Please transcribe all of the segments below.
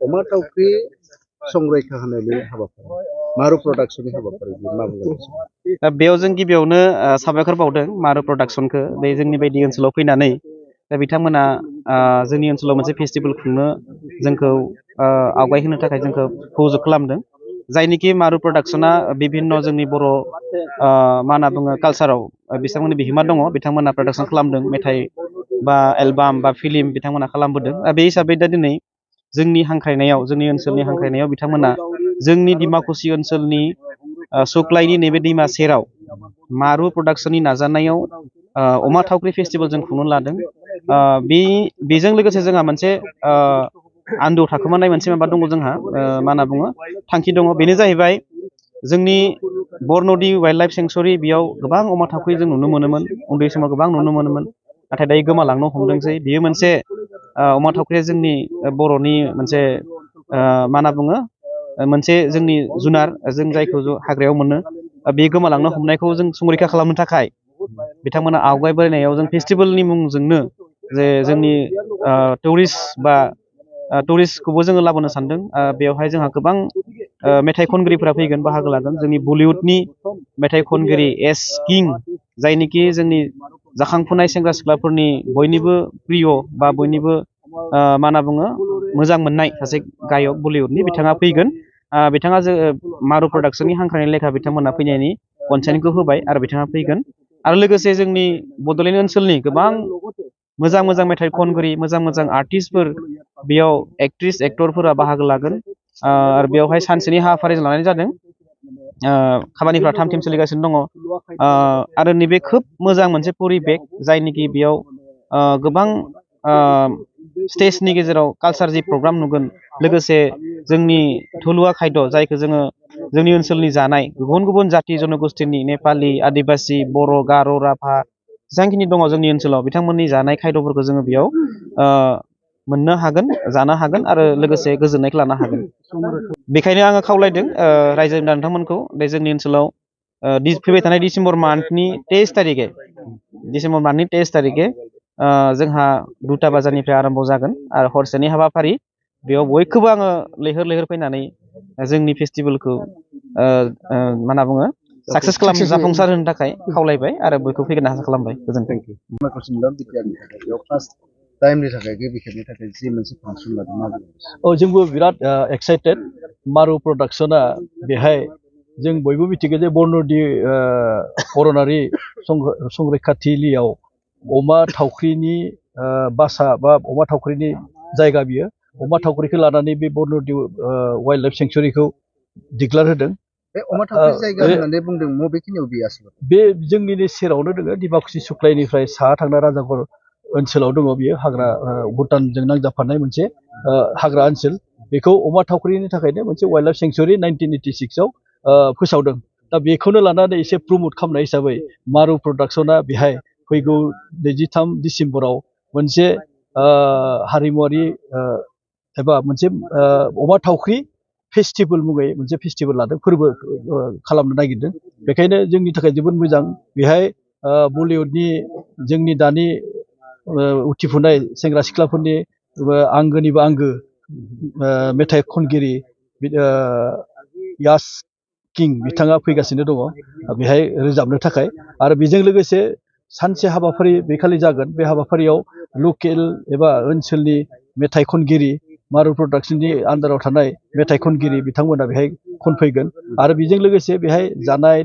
अमा थावख्रि संरैखा होनायनि हाबाफारि मारु प्रडाक्शननि हाबाफारि मा बुंगोन? दा बेयाव जों गिबियावनो साबायखर बावदों मारु प्रडाक्शनखौ बे जोंनि बायदि ओनसोलाव फैनानै दा बिथांमोना जोंनि ओनसोलाव मोनसे फेस्टिभेल खुंनो जोंखौ आवगायहोनो थाखाय जोंखौ सहयोग खालामदों जायनिखि मारु प्रडाक्शना बिभिन्न जोंनि बर' मा होनना बुङो कालचाराव बिथांमोननि बिहोमा दङ बिथांमोना प्रडाक्शन खालामदों मेथाइ बा एलबाम बा फिल्म बिथांमोना खालामबोदों बे हिसाबै दा दिनै जोंनि हांख्रायनायाव जोंनि ओनसोलनि हांख्रायनायाव बिथांमोना जोंनि डिमाकुसि ओनसोलनि सुक्लायनि नैबे दैमा सेराव मारु प्रडाक्शननि नाजानायाव अमा थावख्रि फेस्टिभेल जों खुंनो लादों बेजों लोगोसे जोंहा मोनसे आन्दोआव थाखोमानाय मोनसे माबा दङ जोंहा मा होनना बुङो थांखि दङ बेनो जाहैबाय जोंनि बरनदि वाइल्ड लाइफ सेंक्सुरि बेयाव गोबां अमा थावख्रि जों नुनो मोनोमोन उन्दै समाव गोबां नुनो मोनोमोन नाथाय दायो गोमालांनो हमदोंसै बेयो मोनसे अमा थावख्रिया जोंनि बर'नि मोनसे मा होनना बुङो मोनसे जोंनि जुनार जों जायखौ हाग्रायाव मोनो बे गोमालांनो हमनायखौ जों संरैखा खालामनो थाखाय बिथांमोना आवगायबोनायाव जों फेस्टिभेलनि मुंजोंनो जे जोंनि टुरिस्ट बा टुरिस्टखौबो जोङो लाबोनो सानदों बेवहाय जोंहा गोबां मेथाइ खनगिरिफोरा फैगोन बाहागो लागोन जोंनि बलिउडनि मेथाइ खनगिरि एस किं जायनिखि जोंनि जाखांफुनाय सेंग्रा सिख्लाफोरनि बयनिबो प्रिय बा बयनिबो मा होनना बुङो मोजां मोननाय सासे गायक बलिउडनि बिथाङा फैगोन बिथाङा मारु प्रडाक्शननि हांख्रायनाय लेखा बिथांमोना फैनायनि कनसेन्टखौ होबाय आरो बिथाङा फैगोन आरो लोगोसे जोंनि बड'लेण्ड ओनसोलनि गोबां मोजां मोजां मेथाइ खनगिरि मोजां मोजां आर्टिस्टफोर बेयाव एक्ट्रिस एक्टरफोरा बाहागो लागोन आरो बेवहाय सानसेनि हाबाफारि लानाय जादों खामानिफ्रा थाम थिम सोलिगासिनो दङ आरो नैबे खोब मोजां मोनसे परिबेक जायनिखि बेयाव गोबां स्टेजनि गेजेराव कालचार जि प्रग्राम नुगोन लोगोसे जोंनि थुलुवा खायद' जायखौ जोङो जोंनि ओनसोलनि जानाय गुबुन गुबुन जाथि जनगोष्ठीनि नेपालि आदिबासि बर' गार' राभा जेसेबांखिनि दङ जोंनि ओनसोलाव बिथांमोननि जानाय खायद'फोरखौ जोङो बेयाव मोननो हागोन जानो हागोन आरो लोगोसे गोजोननायखौ लानो हागोन बेखायनो आङो खावलायदों रायजो नोंथांमोनखौ बे जोंनि ओनसोलाव फैबाय थानाय डिसेम्बर मान्थनि 23 तारिखे जोंहा 2 बाजारनिफ्राय आरम्भ जागोन आरो हरसेनि हाबाफारि बेयाव बयखौबो आङो लैहोर लैहोर फैनानै जोंनि फेस्टिभेलखौ मा होनना बुङो साक्सेस जाफुंसार होनो थाखाय खावलायबाय आरो बयखौ फैगोन आसा खालामबाय गोजोन्थों टाइमनि थाखाय गिबि खेबनि थाखाय जि मोनसे फांसन लादों मा बुङो? जोंबो बिराद एक्साइटेड मारु प्रडाक्शना बेहाय जों बयबो मिथिगौ जे बरनदि अरनारि संरैखाथिलियाव अमा थावख्रिनि बासा बा अमा थावख्रिनि जायगा बियो अमा थावख्रिखौ लानानै बे बरनदि वाइल्ड लाइफ सेंक्सुरिखौ डिक्लेयार होदों बे अमा थावख्रि जायगा होननानै बुंदों बबेखिनियाव बे आसलते बे जोंनिनो सेरावनो दङ डिमाकुसि सुक्लायनिफ्राय साहा थांना राजाघर ओनसोलाव दङ बियो हाग्रा भुटानजों नांजाबफानाय मोनसे हाग्रा ओनसोल बेखौ अमा थावख्रिनि थाखायनो मोनसे वाइल्ड लाइफ सेंक्सुरि 1986 आव फोसावदों दा बेखौनो लानानै एसे प्रमट खालामनाय हिसाबै मारु प्रडाक्शना बेहाय फैगौ 23 डिसेम्बराव मोनसे हारिमुवारि एबा मोनसे अमा थावख्रि फेस्टिभेल मुङै मोनसे फेस्टिभेल लादों फोरबो खालामनो नागिरदों बेखायनो जोंनि थाखाय जोबोद मोजां बेहाय बलिउडनि जोंनि दानि उथिफुनाय सेंग्रा सिख्लाफोरनि आंगोनिबो आंगो मेथाइ खनगिरि यास किं बिथाङा फैगासिनो दङ बेहाय रोजाबनो थाखाय आरो बेजों लोगोसे सानसे हाबाफारि बेखालि जागोन बे हाबाफारियाव लकेल एबा ओनसोलनि मेथाइ खनगिरि मारु प्रडाक्शननि आन्दाराव थानाय मेथाइ खनगिरि बिथांमोना बेहाय खनफैगोन आरो बेजों लोगोसे बेहाय जानाय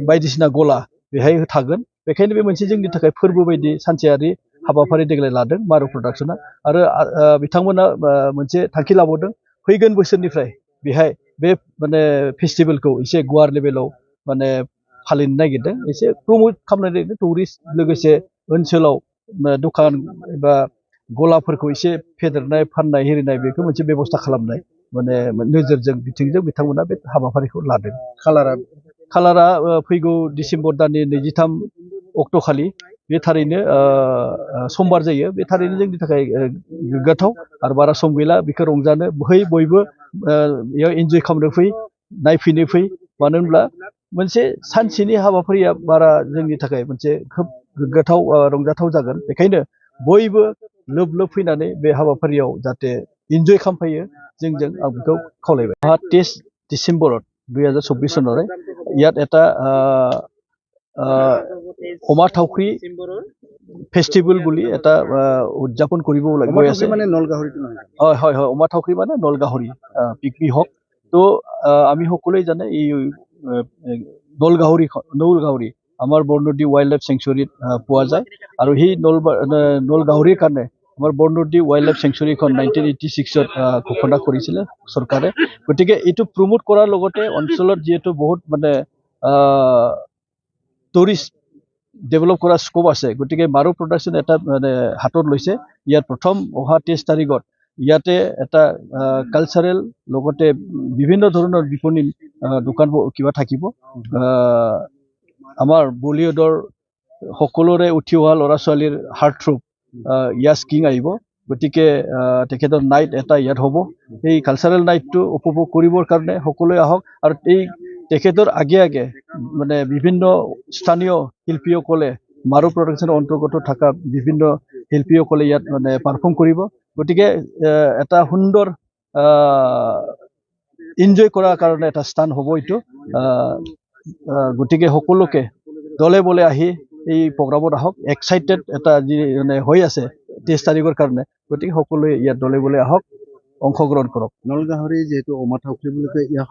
बायदिसिना गला बेहाय थागोन बेखायनो बे मोनसे जोंनि थाखाय फोरबो बायदि सानसेयारि हाबाफारि देग्लाय लादों मारु प्रडाक्शना आरो बिथांमोना मोनसे थांखि लाबावदों फैगोन बोसोरनिफ्राय बेहाय बे माने फेस्टिभेलखौ एसे गुवार लेभेलाव माने फालिनो नागिरदों एसे प्रमट खालामनो नागिरदों टुरिस्ट लोगोसे ओनसोलाव दखान एबा गलाफोरखौ एसे फेदेरनाय फाननाय हेरिनाय बेखौ मोनसे बेबस्था खालामनाय माने नोजोरजों बिथिंजों बिथांमोना बे हाबाफारिखौ लादों कालारा फैगौ डिसेम्बर दाननि 23 अक्ट' खालि बे थारैनो समबार जायो बे थारैनो जोंनि थाखाय गोग्गाथाव आरो बारा सम गैला बेखौ रंजानो बयबो बेयाव इन्जय खालामनो फै नायफैनो फै मानो होनब्ला मोनसे सानसेनि हाबाफारिया बारा जोंनि थाखाय मोनसे खोब गोग्गाथाव रंजाथाव जागोन बेखायनो बयबो लोब लोब फैनानै बे हाबाफारियाव जाहाथे इन्जय खालामफैयो जोंजों आं बेखौ खावलायबाय 23 डिसेम्बराव 2024 सनरे ইয়াত এটা অমা থাউক্ৰী ফেষ্টিভেল বুলি এটা উদযাপন কৰিব গৈ আছে মানে নলগাহৰিটো নহয় হয় হয় হয় অমা থাউক্ৰী মানে নলগাহৰি পিকপি হওক তো আমি সকলোৱে জানে এই নলগাহৰি আমাৰ বৰনদী ৱাইল্ড লাইফ চেংচুৰীত পোৱা যায় আৰু সেই নলগাহৰিৰ কাৰণে আমাৰ বৰনদী ৱাইল্ড লাইফ চেংচুৰীখন 1986ত ঘোষণা কৰিছিলে চৰকাৰে গতিকে এইটো প্ৰমোট কৰাৰ লগতে অঞ্চলত যিহেতু বহুত মানে টুৰিষ্ট ডেভেলপ কৰাৰ স্কোপ আছে গতিকে মাৰু প্ৰডাকশ্যন এটা মানে হাতত লৈছে ইয়াত প্ৰথম অহা 23 তাৰিখত ইয়াতে এটা কালচাৰেল লগতে বিভিন্ন ধৰণৰ বিপণী দোকান কিবা থাকিব আমাৰ বলিউডৰ সকলোৰে উঠি অহা ল'ৰা ছোৱালীৰ হাৰ্ট থ্ৰোপ ইয়াছ কিং আহিব গতিকে তেখেতৰ নাইট এটা ইয়াত হ'ব এই কালচাৰেল নাইটটো উপভোগ কৰিবৰ কাৰণে সকলোৱে আহক আৰু এই তেখেতৰ আগে মানে বিভিন্ন স্থানীয় শিল্পীসকলে মাৰু প্ৰডাকশ্যনৰ অন্তৰ্গত থকা বিভিন্ন শিল্পীসকলে ইয়াত মানে পাৰফৰ্ম কৰিব গতিকে এটা সুন্দৰ এনজয় কৰাৰ কাৰণে এটা স্থান হ'ব এইটো গতিকে সকলোকে দলে বলে আহি এই প্ৰগ্ৰামত আহক এক্সাইটেড এটা যি মানে হৈ আছে 23 তাৰিখৰ কাৰণে গতিকে সকলোৱে ইয়াত দলে বলে আহক অংশগ্ৰহণ কৰক নলগাহৰি যেহেতু অমা থাউক্ৰী বুলি কয় ইয়াৰ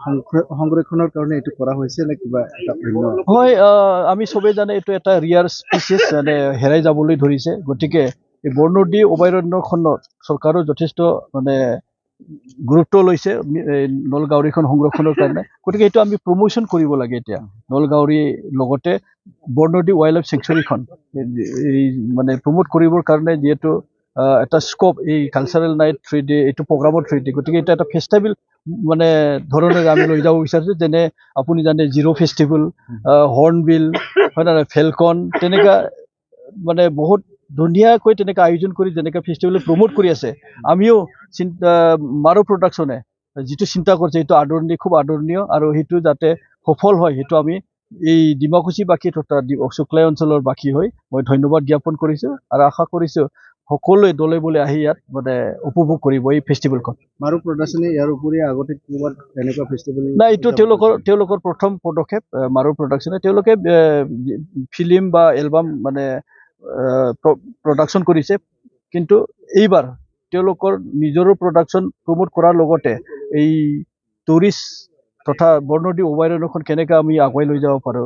সংৰক্ষণৰ কাৰণে এইটো কৰা হৈছে নে কিবা এটা হয় আমি সবে জানে এইটো এটা ৰিয়াৰ স্পিচিছ মানে হেৰাই যাবলৈ ধৰিছে গতিকে এই বৰনদী অভয়াৰণ্যখনত চৰকাৰৰ যথেষ্ট মানে গুৰুত্ব লৈছে নলগাহৰিখন সংৰক্ষণৰ কাৰণে গতিকে এইটো আমি প্ৰমোশ্যন কৰিব লাগে এতিয়া নলগাহৰিৰ লগতে বৰনদী ৱাইল্ড লাইফ চেংচুৰীখন এই মানে প্ৰমোট কৰিবৰ কাৰণে যিহেতু এটা স্কোপ এই কালচাৰেল নাইট 3D এইটো প্ৰগ্ৰামৰ 3D গতিকে এটা এটা ফেষ্টিভেল মানে ধৰণেৰে আমি লৈ যাব বিচাৰিছোঁ যেনে আপুনি জানে জিৰ' ফেষ্টিভেল হৰ্ণবিল হয় না ফেলকন তেনেকুৱা মানে বহুত ধুনীয়াকৈ তেনেকৈ আয়োজন কৰি যেনেকৈ ফেষ্টিভেল প্ৰমোট কৰি আছে আমিও মাৰু প্ৰডাকশ্যনে যিটো চিন্তা কৰিছে সেইটো খুব আদৰণীয় আৰু সেইটো যাতে সফল হয় সেইটো আমি এই ডিমাকুছিবাসী তথা শুক্লাই অঞ্চলৰ বাসী হৈ মই ধন্যবাদ জ্ঞাপন কৰিছোঁ আৰু আশা কৰিছোঁ সকলোৱে দলে বলে আহি ইয়াত মানে উপভোগ কৰিব এই ফেষ্টিভেলখন মাৰু প্ৰডাকশ্যনে ইয়াৰ উপৰি আগতে ক'ৰবাত এনেকুৱা ফেষ্টিভেল নাই এইটো তেওঁলোকৰ প্ৰথম পদক্ষেপ মাৰু প্ৰডাকশ্যনে তেওঁলোকে ফিল্ম বা এলবাম মানে প্ৰডাকশ্যন কৰিছে কিন্তু এইবাৰ তেওঁলোকৰ নিজৰো প্ৰডাকশ্যন প্ৰমোট কৰাৰ লগতে এই টুৰিষ্ট তথা বৰনদী অভয়াৰণ্যখন কেনেকৈ আমি আগুৱাই লৈ যাব পাৰোঁ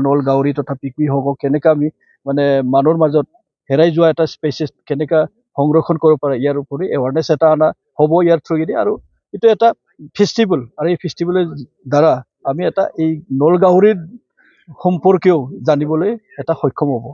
নলগাহৰি তথা পিকপি হওক কেনেকৈ আমি মানে মানুহৰ মাজত হেৰাই যোৱা এটা স্পেচিছ কেনেকৈ সংৰক্ষণ কৰিব পাৰে ইয়াৰ উপৰি এৱাৰনেছ এটা অনা হ'ব ইয়াৰ থ্ৰুৱেদি আৰু এইটো এটা ফেষ্টিভেল আৰু এই ফেষ্টিভেলৰ দ্বাৰা আমি এটা এই নলগাহৰিৰ সম্পৰ্কেও জানিবলৈ এটা সক্ষম হ'ব